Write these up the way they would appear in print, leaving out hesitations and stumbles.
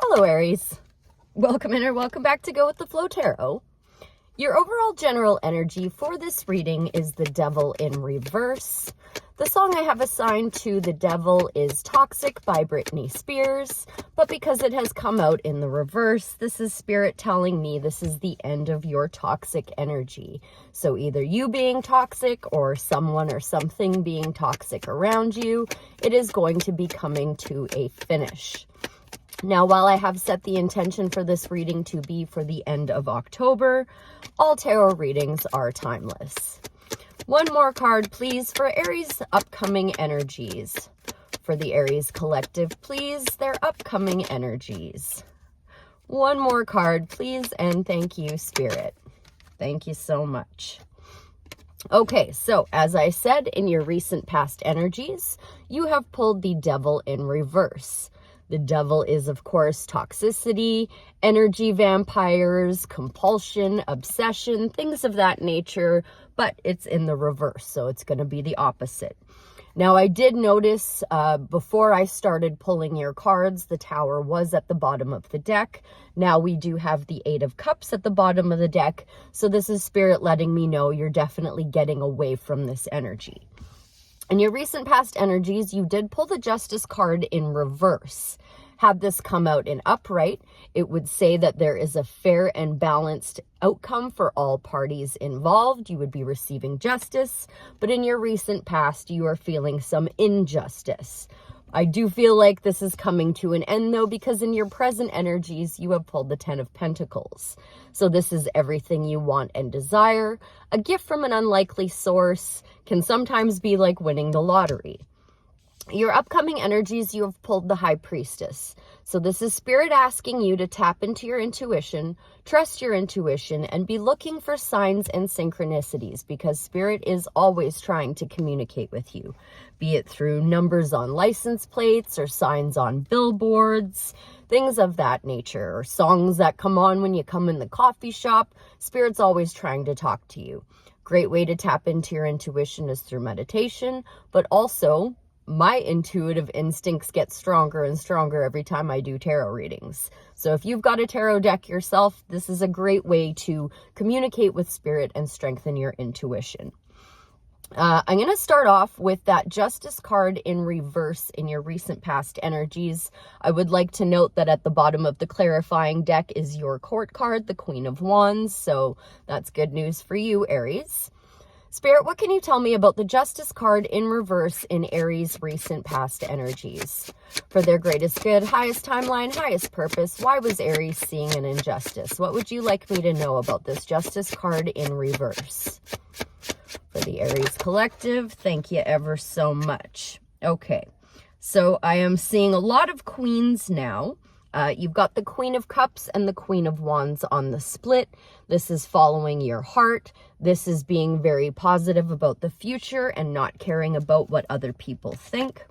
Hello, Aries. Welcome in or welcome back to Go with the Flow Tarot. Your overall general energy for this reading is the Devil in Reverse. The song I have assigned to the Devil is Toxic by Britney Spears, but because it has come out in the reverse, this is Spirit telling me this is the end of your toxic energy. So either you being toxic or someone or something being toxic around you, it is going to be coming to a finish. Now, while I have set the intention for this reading to be for the end of October, all tarot readings are timeless. One more card, please, for Aries' upcoming energies. For the Aries collective, please, their upcoming energies. One more card, please, and thank you, Spirit. Thank you so much. Okay, so as I said, in your recent past energies, you have pulled the Devil in Reverse. The Devil is, of course, toxicity, energy vampires, compulsion, obsession, things of that nature, but it's in the reverse, so it's going to be the opposite. Now, I did notice before I started pulling your cards, the Tower was at the bottom of the deck. Now we do have the Eight of Cups at the bottom of the deck, so this is Spirit letting me know you're definitely getting away from this energy. In your recent past energies, you did pull the Justice card in reverse. Had this come out in upright, it would say that there is a fair and balanced outcome for all parties involved. You would be receiving justice, but in your recent past, you are feeling some injustice. I do feel like this is coming to an end, though, because in your present energies, you have pulled the Ten of Pentacles. So this is everything you want and desire. A gift from an unlikely source can sometimes be like winning the lottery. Your upcoming energies, you have pulled the High Priestess. So this is Spirit asking you to tap into your intuition, trust your intuition, and be looking for signs and synchronicities, because Spirit is always trying to communicate with you, be it through numbers on license plates or signs on billboards, things of that nature, or songs that come on when you come in the coffee shop. Spirit's always trying to talk to you. Great way to tap into your intuition is through meditation, but also my intuitive instincts get stronger and stronger every time I do tarot readings. So if you've got a tarot deck yourself, this is a great way to communicate with Spirit and strengthen your intuition. I'm going to start off with that Justice card in reverse in your recent past energies. I would like to note that at the bottom of the clarifying deck is your Court card, the Queen of Wands. So that's good news for you, Aries. Spirit, what can you tell me about the Justice card in reverse in Aries' recent past energies? For their greatest good, highest timeline, highest purpose, why was Aries seeing an injustice? What would you like me to know about this Justice card in reverse? For the Aries collective, thank you ever so much. Okay, so I am seeing a lot of queens now. You've got the Queen of Cups and the Queen of Wands on the split. This is following your heart. This is being very positive about the future and not caring about what other people think.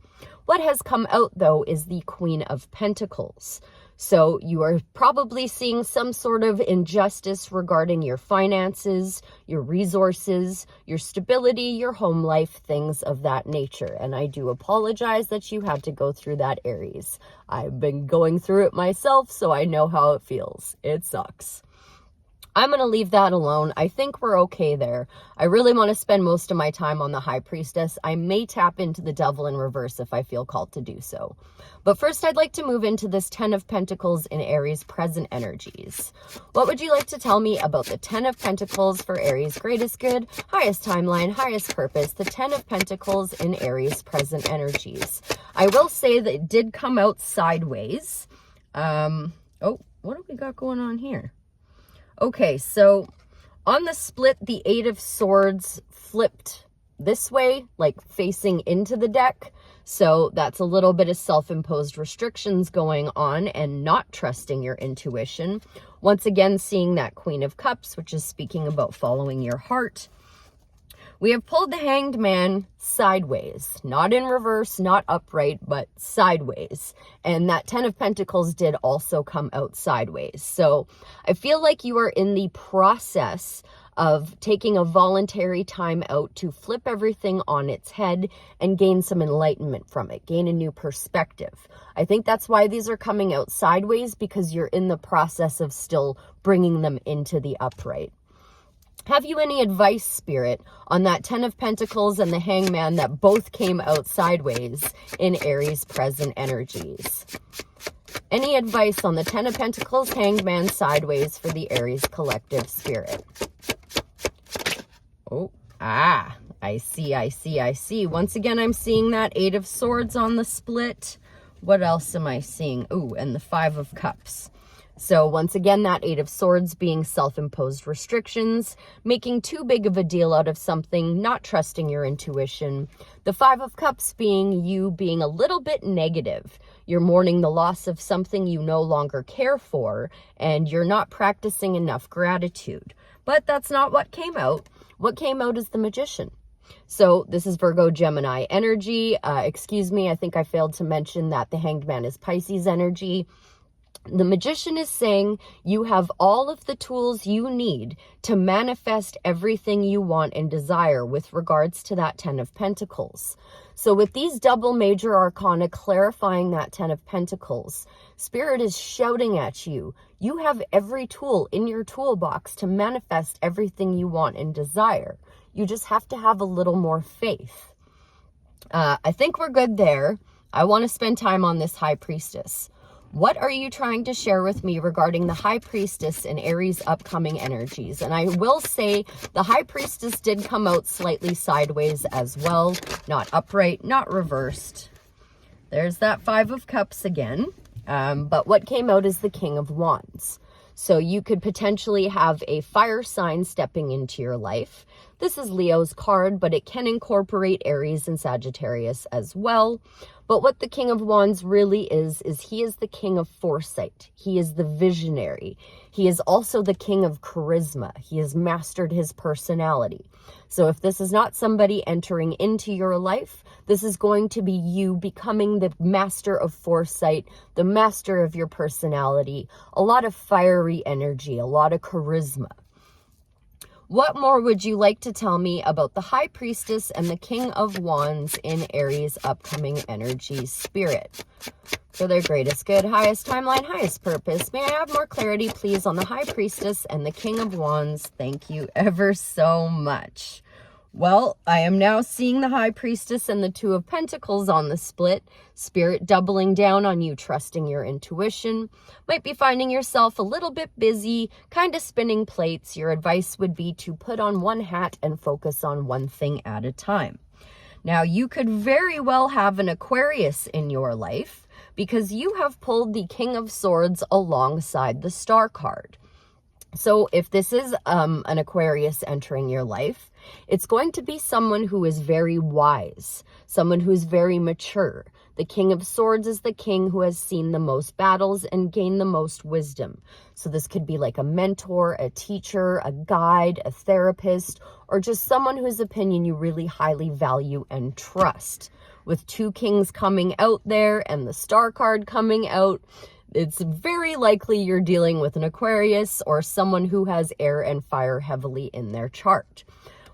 What has come out, though, is the Queen of Pentacles. So you are probably seeing some sort of injustice regarding your finances, your resources, your stability, your home life, things of that nature. And I do apologize that you had to go through that, Aries. I've been going through it myself, so I know how it feels. It sucks. I'm going to leave that alone. I think we're okay there. I really want to spend most of my time on the High Priestess. I may tap into the Devil in reverse if I feel called to do so. But first, I'd like to move into this Ten of Pentacles in Aries' present energies. What would you like to tell me about the Ten of Pentacles for Aries' greatest good, highest timeline, highest purpose, the Ten of Pentacles in Aries' present energies? I will say that it did come out sideways. Oh, what have we got going on here? Okay, so on the split, the Eight of Swords flipped this way, like facing into the deck. So that's a little bit of self-imposed restrictions going on and not trusting your intuition. Once again, seeing that Queen of Cups, which is speaking about following your heart. We have pulled the Hanged Man sideways, not in reverse, not upright, but sideways. And that Ten of Pentacles did also come out sideways. So I feel like you are in the process of taking a voluntary time out to flip everything on its head and gain some enlightenment from it, gain a new perspective. I think that's why these are coming out sideways, because you're in the process of still bringing them into the upright. Have you any advice, Spirit, on that 10 of Pentacles and the Hangman that both came out sideways in Aries present energies? Any advice on the 10 of Pentacles, Hangman sideways for the Aries collective, Spirit? Oh, I see. Once again, I'm seeing that 8 of Swords on the split. What else am I seeing? Oh, and the 5 of Cups. So once again, that 8 of Swords being self-imposed restrictions, making too big of a deal out of something, not trusting your intuition. The 5 of Cups being you being a little bit negative. You're mourning the loss of something you no longer care for, and you're not practicing enough gratitude. But that's not what came out. What came out is the Magician. So this is Virgo Gemini energy. Excuse me, I think I failed to mention that the Hanged Man is Pisces energy. The Magician is saying you have all of the tools you need to manifest everything you want and desire with regards to that 10 of Pentacles. So with these double major arcana clarifying that 10 of Pentacles, Spirit is shouting at you. You have every tool in your toolbox to manifest everything you want and desire. You just have to have a little more faith. I think we're good there. I want to spend time on this High Priestess. What are you trying to share with me regarding the High Priestess and Aries upcoming energies? And I will say the High Priestess did come out slightly sideways as well. Not upright, not reversed. There's that 5 of Cups again. But what came out is the King of Wands. So you could potentially have a fire sign stepping into your life. This is Leo's card, but it can incorporate Aries and Sagittarius as well. But what the King of Wands really is he is the king of foresight. He is the visionary. He is also the king of charisma. He has mastered his personality. So if this is not somebody entering into your life, this is going to be you becoming the master of foresight, the master of your personality, a lot of fiery energy, a lot of charisma. What more would you like to tell me about the High Priestess and the King of Wands in Aries upcoming energy, Spirit? For their greatest good, highest timeline, highest purpose. May I have more clarity, please, on the High Priestess and the King of Wands? Thank you ever so much. Well, I am now seeing the High Priestess and the 2 of Pentacles on the split. Spirit doubling down on you trusting your intuition. Might be finding yourself a little bit busy, kind of spinning plates. Your advice would be to put on one hat and focus on one thing at a time. Now, you could very well have an Aquarius in your life because you have pulled the King of Swords alongside the Star card. So if this is an Aquarius entering your life, it's going to be someone who is very wise, someone who's very mature. The King of Swords is the king who has seen the most battles and gained the most wisdom. So this could be like a mentor, a teacher, a guide, a therapist, or just someone whose opinion you really highly value and trust. With 2 kings coming out there and the Star card coming out, it's very likely you're dealing with an Aquarius or someone who has air and fire heavily in their chart.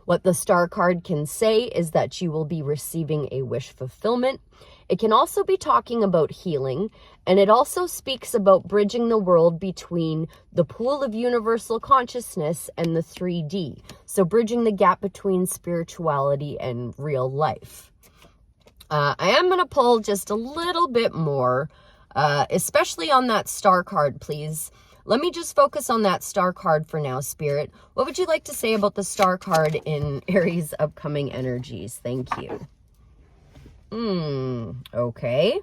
What the Star card can say is that you will be receiving a wish fulfillment. It can also be talking about healing, and it also speaks about bridging the world between the pool of universal consciousness and the 3D. So bridging the gap between spirituality and real life. I am going to pull just a little bit more, especially on that Star card, please. Let me just focus on that Star card for now, Spirit. What would you like to say about the Star card in Aries upcoming energies? Thank you. Okay.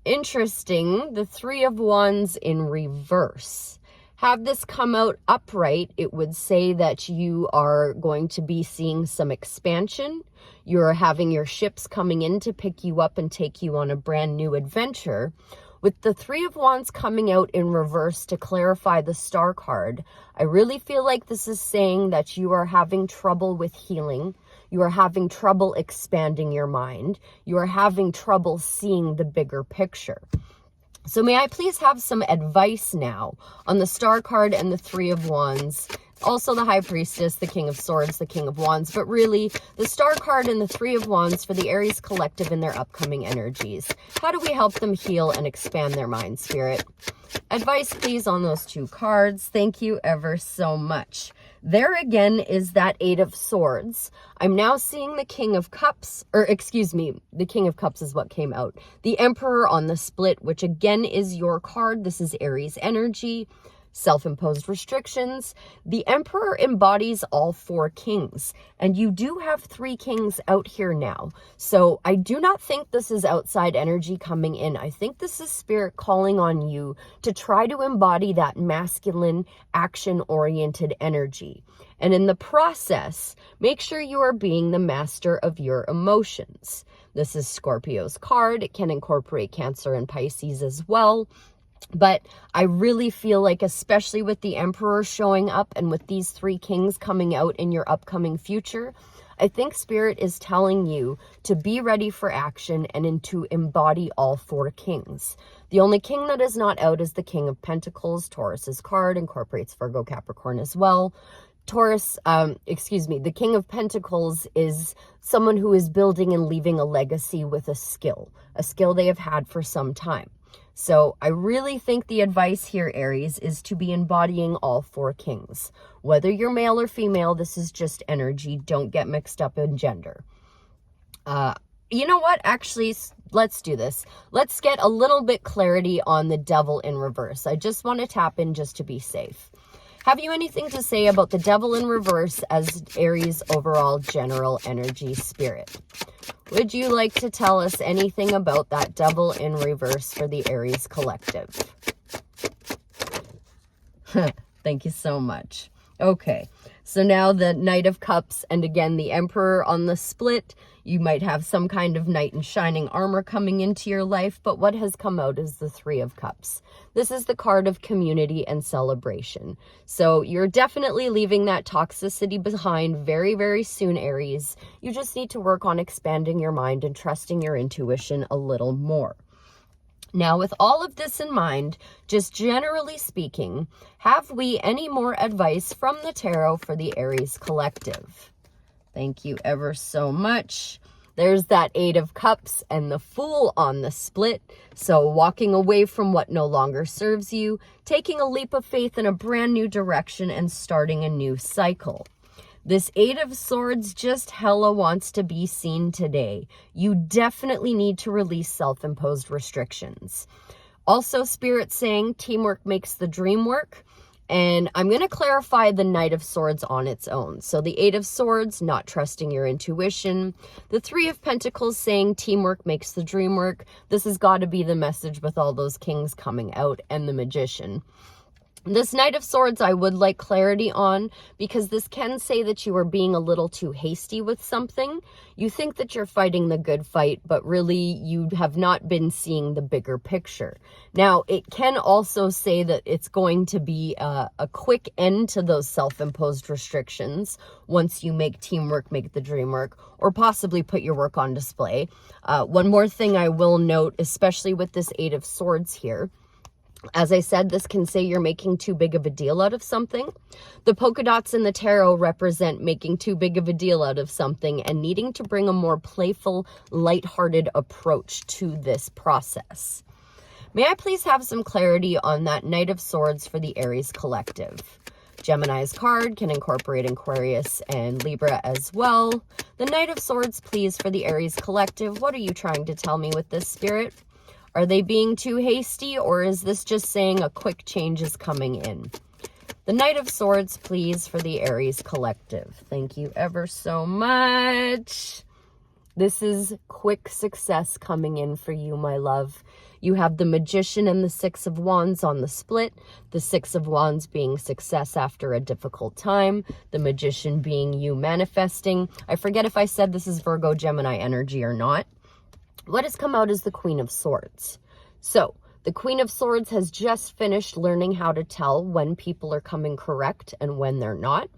Interesting. The 3 of Wands in reverse. Have this come out upright, it would say that you are going to be seeing some expansion. You're having your ships coming in to pick you up and take you on a brand new adventure. With the 3 of Wands coming out in reverse to clarify the Star card, I really feel like this is saying that you are having trouble with healing. You are having trouble expanding your mind. You are having trouble seeing the bigger picture. So may I please have some advice now on the Star card and the 3 of Wands Also the High Priestess, the King of Swords, the King of Wands, but really the Star card and the Three of Wands for the Aries collective in their upcoming energies. How do we help them heal and expand their mind, Spirit? Advice, please, on those two cards. Thank you ever so much. There again is that Eight of Swords. I'm now seeing the King of Cups, or excuse me, the King of Cups is what came out. The Emperor on the split, which again is your card. This is Aries energy. Self-imposed restrictions. The Emperor embodies all four kings, and you do have three kings out here now. So I do not think this is outside energy coming in. I think this is Spirit calling on you to try to embody that masculine, action-oriented energy. And in the process, make sure you are being the master of your emotions. This is Scorpio's card. It can incorporate Cancer and Pisces as well. But I really feel like, especially with the Emperor showing up and with these three kings coming out in your upcoming future, I think Spirit is telling you to be ready for action and to embody all four kings. The only king that is not out is the King of Pentacles. Taurus's card incorporates Virgo, Capricorn as well. The King of Pentacles is someone who is building and leaving a legacy with a skill they have had for some time. So I really think the advice here, Aries, is to be embodying all four kings. Whether you're male or female, this is just energy. Don't get mixed up in gender. You know what? Actually, let's do this. Let's get a little bit clarity on the Devil in reverse. I just want to tap in just to be safe. Have you anything to say about the Devil in reverse as Aries' overall general energy, Spirit? Would you like to tell us anything about that Devil in reverse for the Aries collective? Thank you so much. Okay, so now the Knight of Cups and again the Emperor on the split. You might have some kind of knight in shining armor coming into your life, but what has come out is the Three of Cups. This is the card of community and celebration. So you're definitely leaving that toxicity behind very, very soon, Aries. You just need to work on expanding your mind and trusting your intuition a little more. Now, with all of this in mind, just generally speaking, have we any more advice from the tarot for the Aries collective? Thank you ever so much. There's that Eight of Cups and the Fool on the split. So walking away from what no longer serves you, taking a leap of faith in a brand new direction and starting a new cycle. This Eight of Swords just hella wants to be seen today. You definitely need to release self-imposed restrictions. Also, Spirit saying teamwork makes the dream work. And I'm going to clarify the Knight of Swords on its own. So the Eight of Swords, not trusting your intuition. The Three of Pentacles saying teamwork makes the dream work. This has got to be the message with all those kings coming out and the Magician. This Knight of Swords I would like clarity on, because this can say that you are being a little too hasty with something. You think that you're fighting the good fight, but really you have not been seeing the bigger picture. Now, it can also say that it's going to be a quick end to those self-imposed restrictions once you make teamwork make the dream work, or possibly put your work on display. One more thing I will note, especially with this Eight of Swords here, as I said, this can say you're making too big of a deal out of something. The polka dots in the tarot represent making too big of a deal out of something and needing to bring a more playful, lighthearted approach to this process. May I please have some clarity on that Knight of Swords for the Aries collective? Gemini's card can incorporate Aquarius and Libra as well. The Knight of Swords, please, for the Aries collective. What are you trying to tell me with this, Spirit? Are they being too hasty, or is this just saying a quick change is coming in? The Knight of Swords, please, for the Aries collective. Thank you ever so much. This is quick success coming in for you, my love. You have the Magician and the Six of Wands on the split. The Six of Wands being success after a difficult time. The Magician being you manifesting. I forget if I said this is Virgo, Gemini energy or not. What has come out is the Queen of Swords. So the Queen of Swords has just finished learning how to tell when people are coming correct and when they're not.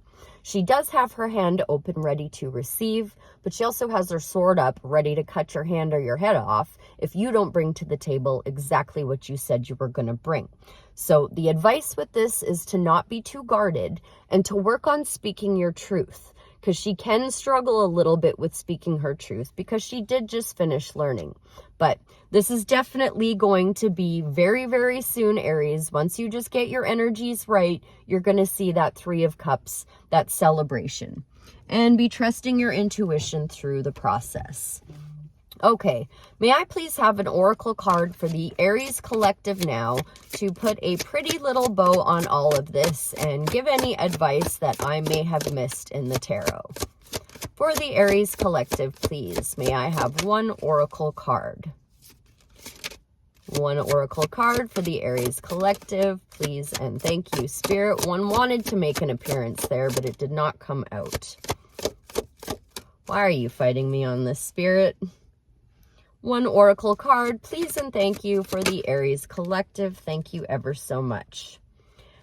She does have her hand open, ready to receive, but she also has her sword up, ready to cut your hand or your head off if you don't bring to the table exactly what you said you were going to bring. So the advice with this is to not be too guarded and to work on speaking your truth, because she can struggle a little bit with speaking her truth because she did just finish learning. But this is definitely going to be very, very soon, Aries. Once you just get your energies right, you're going to see that Three of Cups, that celebration. And be trusting your intuition through the process. Okay, may I please have an oracle card for the Aries collective now to put a pretty little bow on all of this and give any advice that I may have missed in the tarot. For the Aries collective, please, may I have one oracle card? One oracle card for the Aries collective, please, and thank you, Spirit. One wanted to make an appearance there, but it did not come out. Why are you fighting me on this, Spirit? One oracle card, please, and thank you for the Aries collective. Thank you ever so much.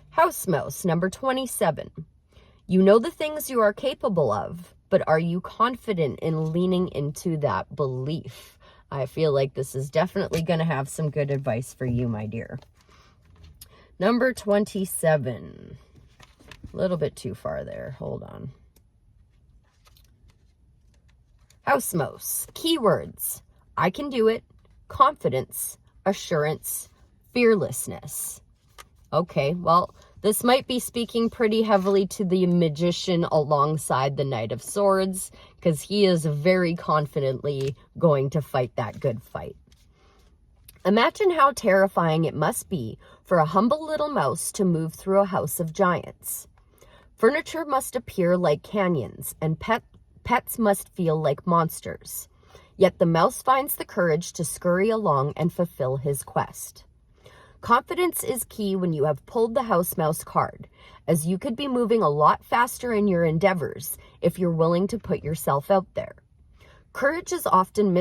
House Mouse, number 27. You know the things you are capable of, but are you confident in leaning into that belief? I feel like this is definitely going to have some good advice for you, my dear. Number 27. A little bit too far there. Hold on. House Mouse, keywords. I can do it, confidence, assurance, fearlessness. Okay, well, this might be speaking pretty heavily to the Magician alongside the Knight of Swords, because he is very confidently going to fight that good fight. Imagine how terrifying it must be for a humble little mouse to move through a house of giants. Furniture must appear like canyons, and pets must feel like monsters. Yet the mouse finds the courage to scurry along and fulfill his quest. Confidence is key when you have pulled the House Mouse card, as you could be moving a lot faster in your endeavors if you're willing to put yourself out there. Courage is often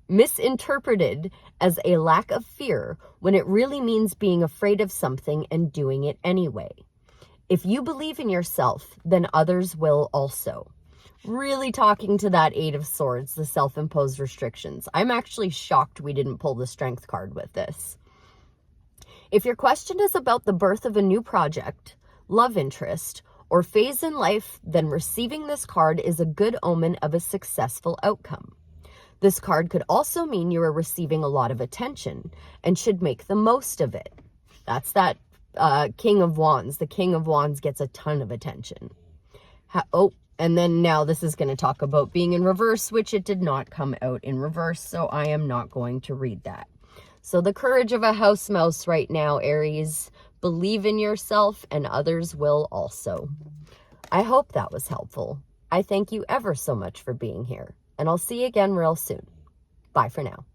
misinterpreted as a lack of fear when it really means being afraid of something and doing it anyway. If you believe in yourself, then others will also. Really talking to that Eight of Swords, the self-imposed restrictions. I'm actually shocked we didn't pull the Strength card with this. If your question is about the birth of a new project, love interest, or phase in life, then receiving this card is a good omen of a successful outcome. This card could also mean you are receiving a lot of attention and should make the most of it. That's that King of Wands. The King of Wands gets a ton of attention. And then now this is going to talk about being in reverse, which it did not come out in reverse, so I am not going to read that. So the courage of a house mouse right now, Aries. Believe in yourself and others will also. I hope that was helpful. I thank you ever so much for being here, and I'll see you again real soon. Bye for now.